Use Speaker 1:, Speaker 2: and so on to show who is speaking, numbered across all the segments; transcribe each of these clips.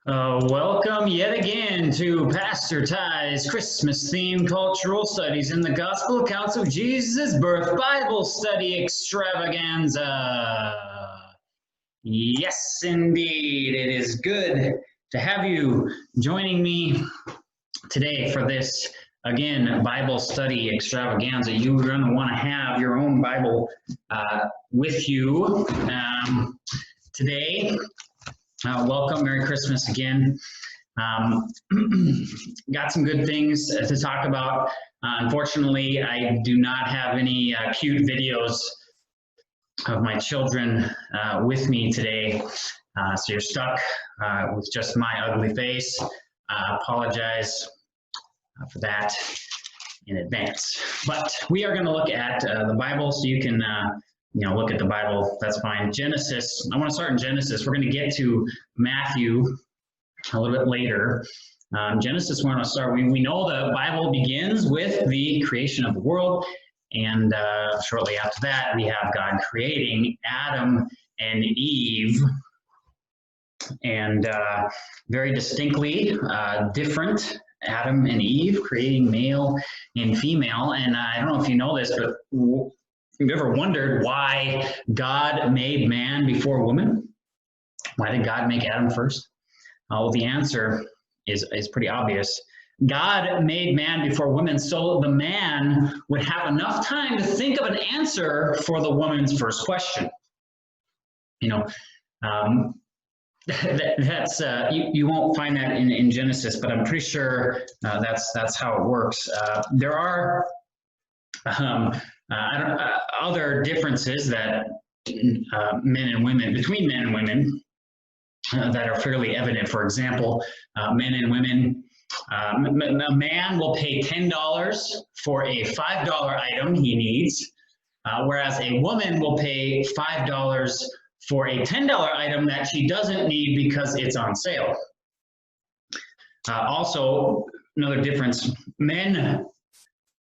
Speaker 1: Welcome yet again to Pastor Ty's Christmas-themed cultural studies in the Gospel accounts of Jesus' birth Bible study extravaganza. Yes, indeed. It is good to have you joining me today for this, again, Bible study extravaganza. You're going to want to have your own Bible with you today. Welcome, Merry Christmas again. Got some good things to talk about. Unfortunately, I do not have any cute videos of my children with me today, so you're stuck with just my ugly face. Apologize for that in advance. But we are going to look at the Bible, so you can look at the Bible. That's fine. Genesis. I want to start in Genesis. We're going to get to Matthew a little bit later. Genesis, we're going to start. We know the Bible begins with the creation of the world, and shortly after that, we have God creating Adam and Eve, and very distinctly different. Adam and Eve creating male and female. And I don't know if you know this, but have you ever wondered why God made man before woman? Why did God make Adam first? Well, the answer is pretty obvious. God made man before woman so the man would have enough time to think of an answer for the woman's first question. That's you won't find that in Genesis, but I'm pretty sure that's how it works. There are other differences that between men and women that are fairly evident. For example, men and women, a man will pay $10 for a $5 item he needs, whereas a woman will pay $5 for a $10 item that she doesn't need because it's on sale. Also, another difference, men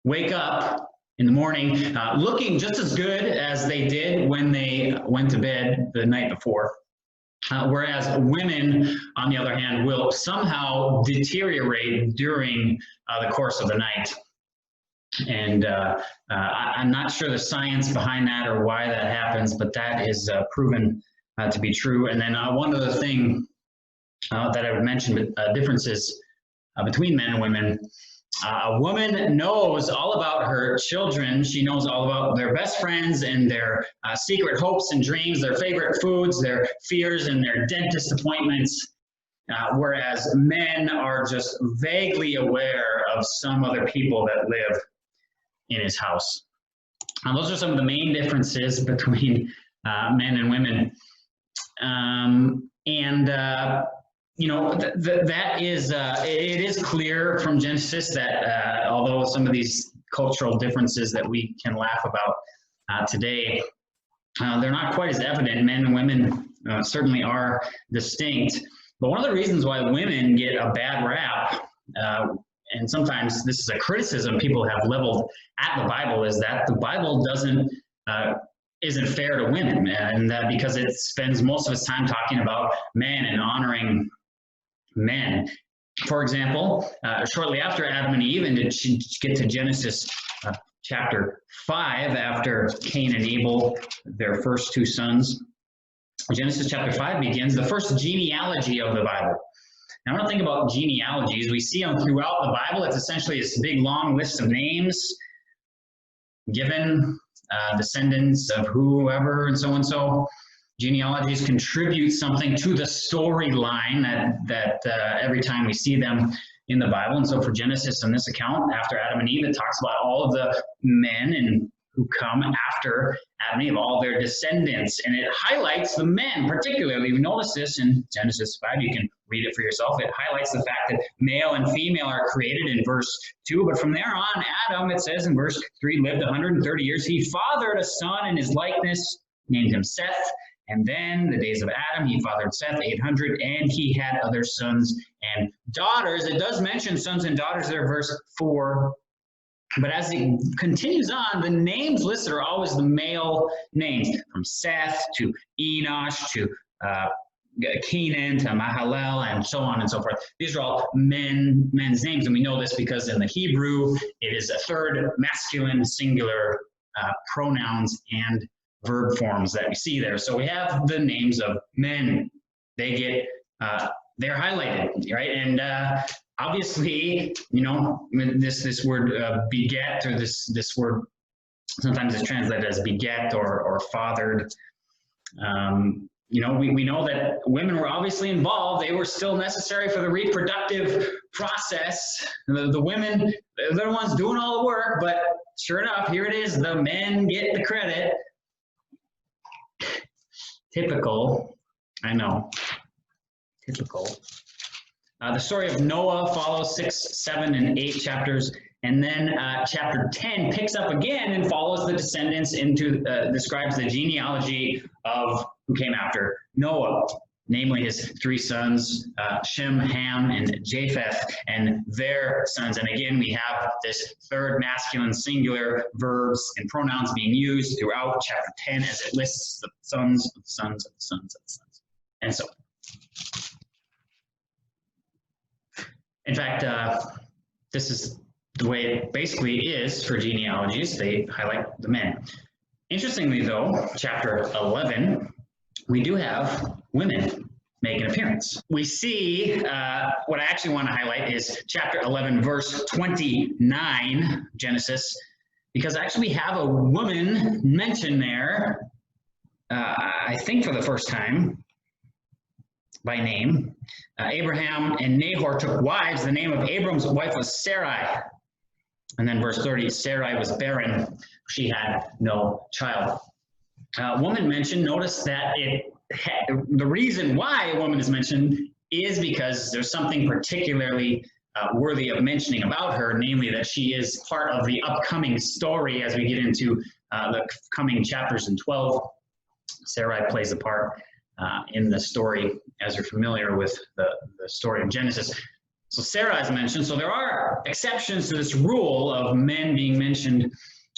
Speaker 1: wake up in the morning looking just as good as they did when they went to bed the night before. Whereas women, on the other hand, will somehow deteriorate during the course of the night. And I'm not sure the science behind that or why that happens, but that is proven to be true. And then one other thing that I would mention, differences between men and women. A woman knows all about her children. She knows all about their best friends and their secret hopes and dreams, their favorite foods, their fears, and their dentist appointments. Whereas men are just vaguely aware of some other people that live in his house. Those are some of the main differences between men and women. That is, it is clear from Genesis that although some of these cultural differences that we can laugh about today, they're not quite as evident. Men and women certainly are distinct. But one of the reasons why women get a bad rap, and sometimes this is a criticism people have leveled at the Bible, is that the Bible isn't fair to women, and because it spends most of its time talking about men and honoring men. For example, shortly after Adam and Eve, and to get to Genesis chapter 5, after Cain and Abel, their first two sons, Genesis chapter 5 begins the first genealogy of the Bible. Now, when I think about genealogies, we see them throughout the Bible. It's essentially this big, long list of names given, descendants of whoever, and so and so. Genealogies contribute something to the storyline that every time we see them in the Bible. And so for Genesis, in this account, after Adam and Eve, it talks about all of the men and who come after Adam and Eve, all their descendants. And it highlights the men particularly. We notice this in Genesis 5. You can read it for yourself. It highlights the fact that male and female are created in verse 2. But from there on, Adam, it says in verse 3, lived 130 years. He fathered a son in his likeness, named him Seth. And then the days of Adam, he fathered Seth, 800, and he had other sons and daughters. It does mention sons and daughters there, verse 4. But as it continues on, the names listed are always the male names, from Seth to Enosh to Canaan to Mahalalel and so on and so forth. These are all men's names, and we know this because in the Hebrew it is a third masculine singular pronouns and verb forms that we see there. So we have the names of men. They get they're highlighted, right? And obviously, you know, this word beget, or this word sometimes is translated as beget or fathered. You know, we know that women were obviously involved. They were still necessary for the reproductive process. The women, they're the ones doing all the work, but sure enough, here it is. The men get the credit. Typical, I know, typical. The story of Noah follows 6, 7, and 8 chapters. And then chapter 10 picks up again and follows the descendants into, describes the genealogy of who came after Noah, namely his 3 sons, Shem, Ham, and Japheth, and their sons. And again, we have this third masculine singular verbs and pronouns being used throughout chapter 10 as it lists the sons of the sons of the sons of the sons, and so on. In fact, this is the way it basically is for genealogies. They highlight the men. Interestingly, though, chapter 11, we do have women make an appearance. We see, what I actually want to highlight is chapter 11, verse 29, Genesis, because actually we have a woman mentioned there, I think for the first time, by name. Abraham and Nahor took wives. The name of Abram's wife was Sarai. And then verse 30, Sarai was barren. She had no child. Woman mentioned, notice that the reason why a woman is mentioned is because there's something particularly worthy of mentioning about her, namely that she is part of the upcoming story as we get into the coming chapters in 12. Sarai plays a part in the story, as you're familiar with the story of Genesis. So Sarah is mentioned. So there are exceptions to this rule of men being mentioned,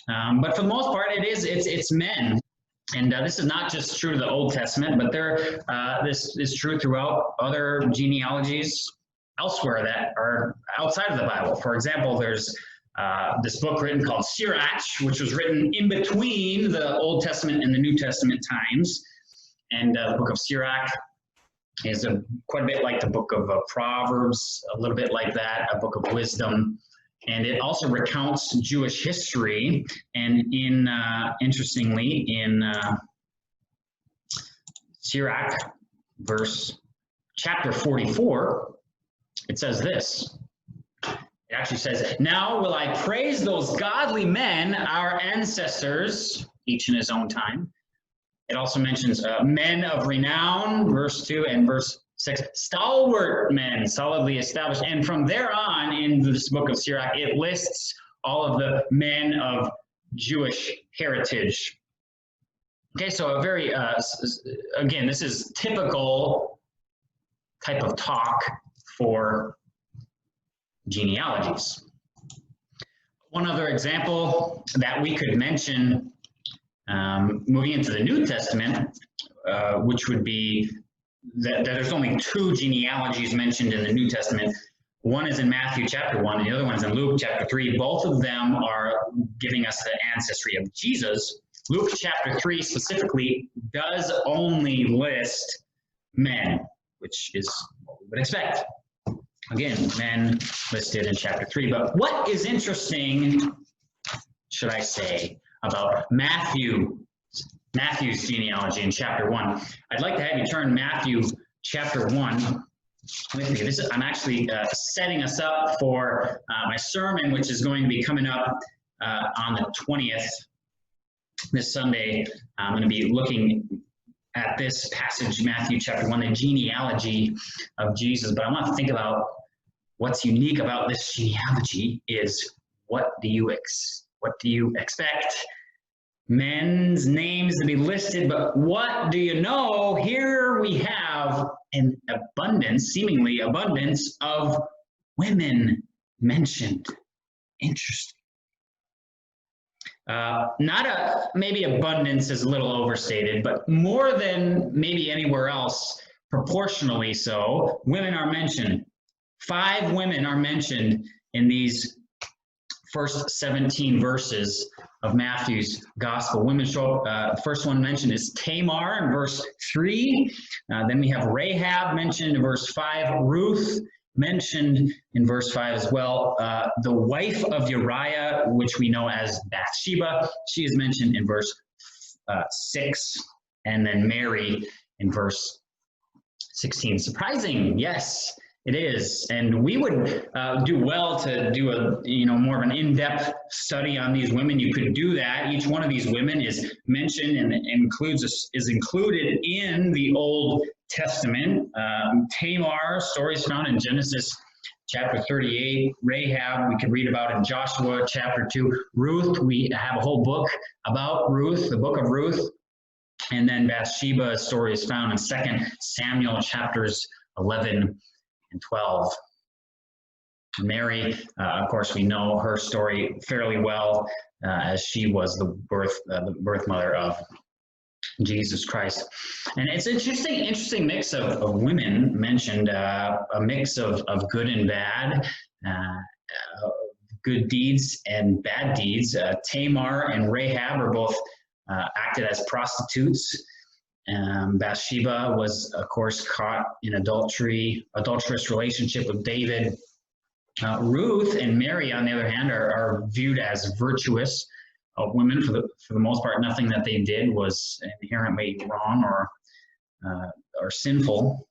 Speaker 1: but for the most part, it's men. And this is not just true to the Old Testament, but this is true throughout other genealogies elsewhere that are outside of the Bible. For example, there's this book written called Sirach, which was written in between the Old Testament and the New Testament times. And the book of Sirach is quite a bit like the book of Proverbs, a little bit like that, a book of wisdom. And it also recounts Jewish history. And interestingly, in Sirach, chapter 44, it says this. It actually says, "Now will I praise those godly men, our ancestors, each in his own time." It also mentions men of renown, verse 2, and verse 6, stalwart men, solidly established. And from there on, in this book of Sirach, it lists all of the men of Jewish heritage. Okay, so a very, again, this is typical type of talk for genealogies. One other example that we could mention moving into the New Testament, which would be that there's only 2 genealogies mentioned in the New Testament. One is in Matthew chapter 1, and the other one is in Luke chapter 3. Both of them are giving us the ancestry of Jesus. Luke chapter 3 specifically does only list men, which is what we would expect. Again, men listed in chapter 3. But what is interesting, should I say, about Matthew's genealogy in chapter 1. I'd like to have you turn Matthew chapter 1 with me. I'm actually setting us up for my sermon, which is going to be coming up on the 20th, this Sunday. I'm going to be looking at this passage, Matthew chapter 1, the genealogy of Jesus. But I want to think about what's unique about this genealogy is what do you expect? Men's names to be listed, but what do you know? Here we have an abundance, seemingly abundance, of women mentioned. Interesting. Maybe abundance is a little overstated, but more than maybe anywhere else, proportionally so, women are mentioned. 5 women are mentioned in these first 17 verses of Matthew's gospel. Women show up. First one mentioned is Tamar in verse 3. Then we have Rahab mentioned in verse 5. Ruth mentioned in verse 5 as well. The wife of Uriah, which we know as Bathsheba, she is mentioned in verse 6. And then Mary in verse 16. Surprising, yes. It is, and we would do well to do a more of an in-depth study on these women. You could do that. Each one of these women is mentioned and is included in the Old Testament. Tamar, stories found in Genesis chapter 38. Rahab, we could read about in Joshua chapter 2. Ruth, we have a whole book about Ruth, the book of Ruth. And then Bathsheba, story is found in 2 Samuel chapters 11 and 12. Mary, of course, we know her story fairly well, as she was the birth mother of Jesus Christ. And it's an interesting mix of women mentioned, a mix of good and bad, good deeds and bad deeds. Tamar and Rahab are both acted as prostitutes. Bathsheba was, of course, caught in adulterous relationship with David. Ruth and Mary, on the other hand, are viewed as virtuous women for the most part. Nothing that they did was inherently wrong or sinful.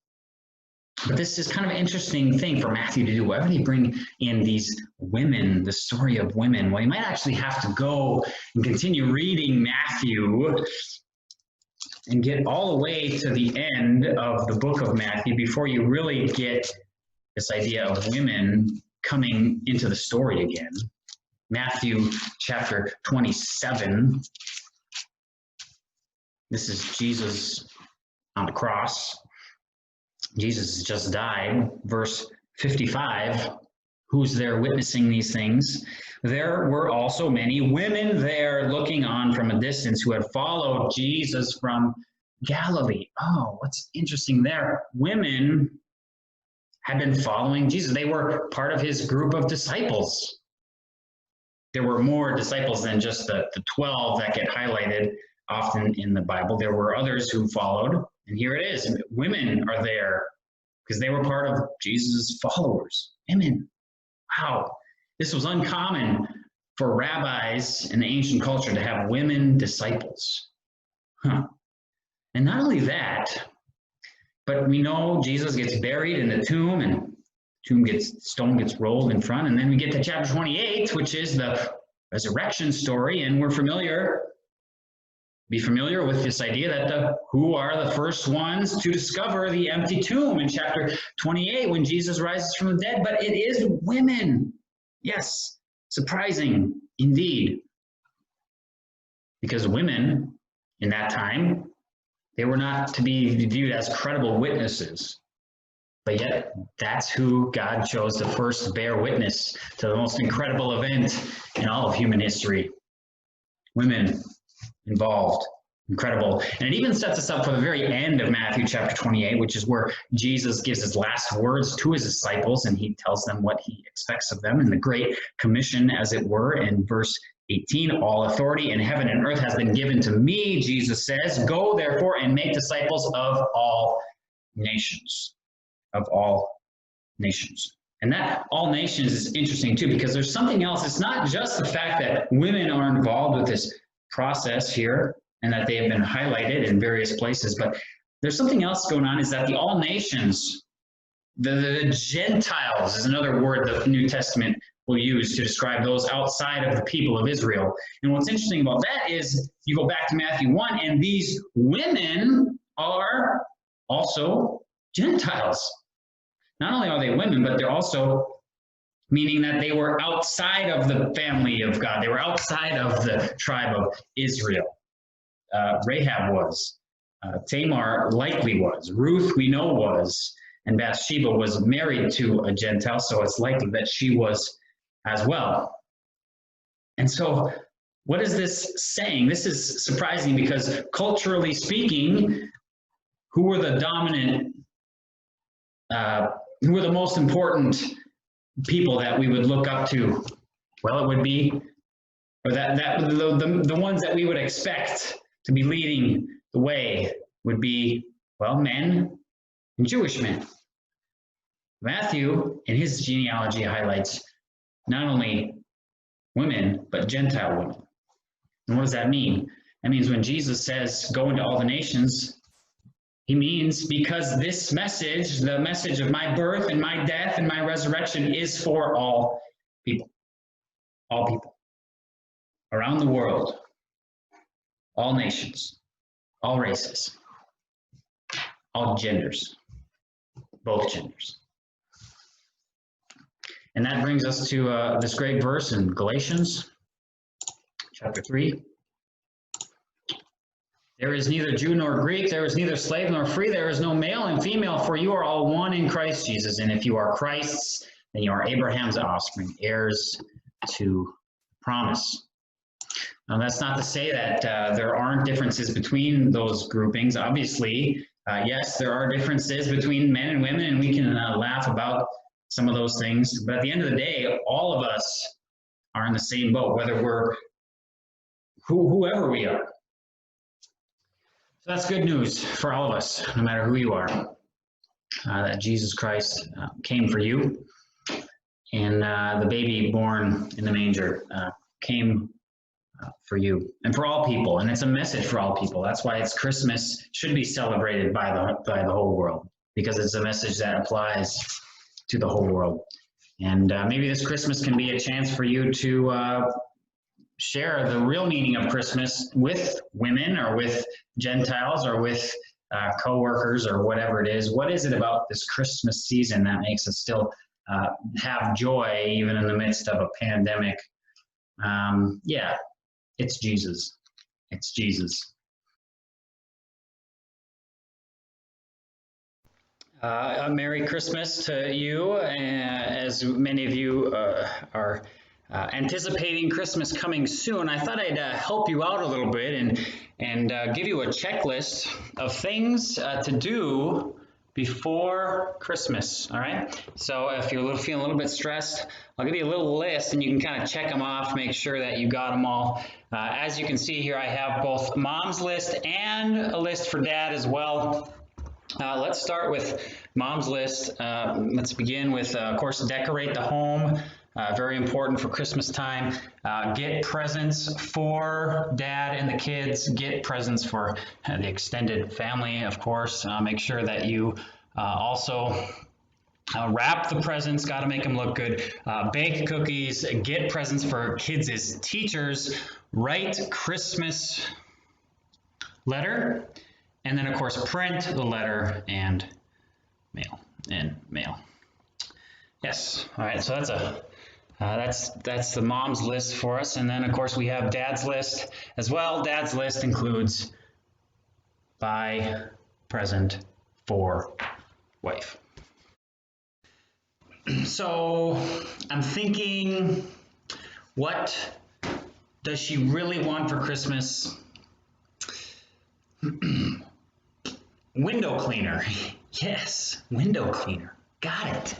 Speaker 1: But this is kind of an interesting thing for Matthew to do. Why would he bring in these women, the story of women? Well, you might actually have to go and continue reading Matthew and get all the way to the end of the book of Matthew before you really get this idea of women coming into the story again. Matthew chapter 27. This is Jesus on the cross. Jesus has just died. Verse 55. Who's there witnessing these things? There were also many women there looking on from a distance who had followed Jesus from Galilee. Oh, what's interesting there? Women had been following Jesus. They were part of his group of disciples. There were more disciples than just the 12 that get highlighted often in the Bible. There were others who followed, and here it is. Women are there because they were part of Jesus' followers. Women. Wow. This was uncommon for rabbis in the ancient culture to have women disciples. And not only that, but we know Jesus gets buried in the tomb, and stone gets rolled in front, and then we get to chapter 28, which is the resurrection story, and be familiar with this idea that who are the first ones to discover the empty tomb in chapter 28 when Jesus rises from the dead. But it is women. Yes, surprising indeed. Because women in that time, they were not to be viewed as credible witnesses. But yet, that's who God chose to first bear witness to the most incredible event in all of human history. Women involved. Incredible. And it even sets us up for the very end of Matthew chapter 28, which is where Jesus gives his last words to his disciples, and he tells them what he expects of them in the Great Commission, as it were, in verse 18. All authority in heaven and earth has been given to me, Jesus says. Go, therefore, and make disciples of all nations. Of all nations. And that all nations is interesting too, because there's something else. It's not just the fact that women are involved with this process here and that they have been highlighted in various places, but there's something else going on, is that the all nations, the Gentiles is another word the New Testament will use to describe those outside of the people of Israel. And what's interesting about that is you go back to Matthew 1, and these women are also Gentiles. Not only are they women, but they're also, meaning that they were outside of the family of God. They were outside of the tribe of Israel. Rahab was. Tamar likely was. Ruth, we know, was. And Bathsheba was married to a Gentile, so it's likely that she was as well. And so, what is this saying? This is surprising because culturally speaking, who were the dominant who are the most important people that we would look up to? Well, it would be, or the ones that we would expect to be leading the way would be, well, men and Jewish men. Matthew, in his genealogy, highlights not only women, but Gentile women. And what does that mean? That means when Jesus says, go into all the nations, he means because this message, the message of my birth and my death and my resurrection, is for all people. All people. Around the world. All nations. All races. All genders. Both genders. And that brings us to this great verse in Galatians chapter 3. There is neither Jew nor Greek, there is neither slave nor free, there is no male and female, for you are all one in Christ Jesus. And if you are Christ's, then you are Abraham's offspring, heirs to promise. Now, that's not to say that there aren't differences between those groupings. Obviously, yes, there are differences between men and women, and we can laugh about some of those things. But at the end of the day, all of us are in the same boat, whether we're whoever we are. So that's good news for all of us, no matter who you are, that Jesus Christ came for you, and the baby born in the manger came for you and for all people. And it's a message for all people. That's why it's Christmas should be celebrated by the whole world, because it's a message that applies to the whole world. And maybe this Christmas can be a chance for you to share the real meaning of Christmas with women or with Gentiles or with co-workers or whatever it is. What is it about this Christmas season that makes us still have joy even in the midst of a pandemic? Yeah, it's Jesus. It's Jesus. A Merry Christmas to you, as many of you are anticipating Christmas coming soon. I thought I'd help you out a little bit and give you a checklist of things to do before Christmas, all right? So if you're feeling a little bit stressed, I'll give you a little list and you can kind of check them off, make sure that you got them all. As you can see here, I have both Mom's list and a list for Dad as well. Let's start with Mom's list. Let's begin with, of course, decorate the home. Very important for Christmas time. Get presents for Dad and the kids. Get presents for the extended family, of course. Make sure that you also wrap the presents. Got to make them look good. Bake cookies. Get presents for kids as teachers. Write Christmas letter. And then, of course, print the letter and mail. Yes. All right. So that's the Mom's list for us. And then, of course, we have Dad's list as well. Dad's list includes buy present for wife. So I'm thinking, what does she really want for Christmas? Window cleaner. Yes, window cleaner. Got it.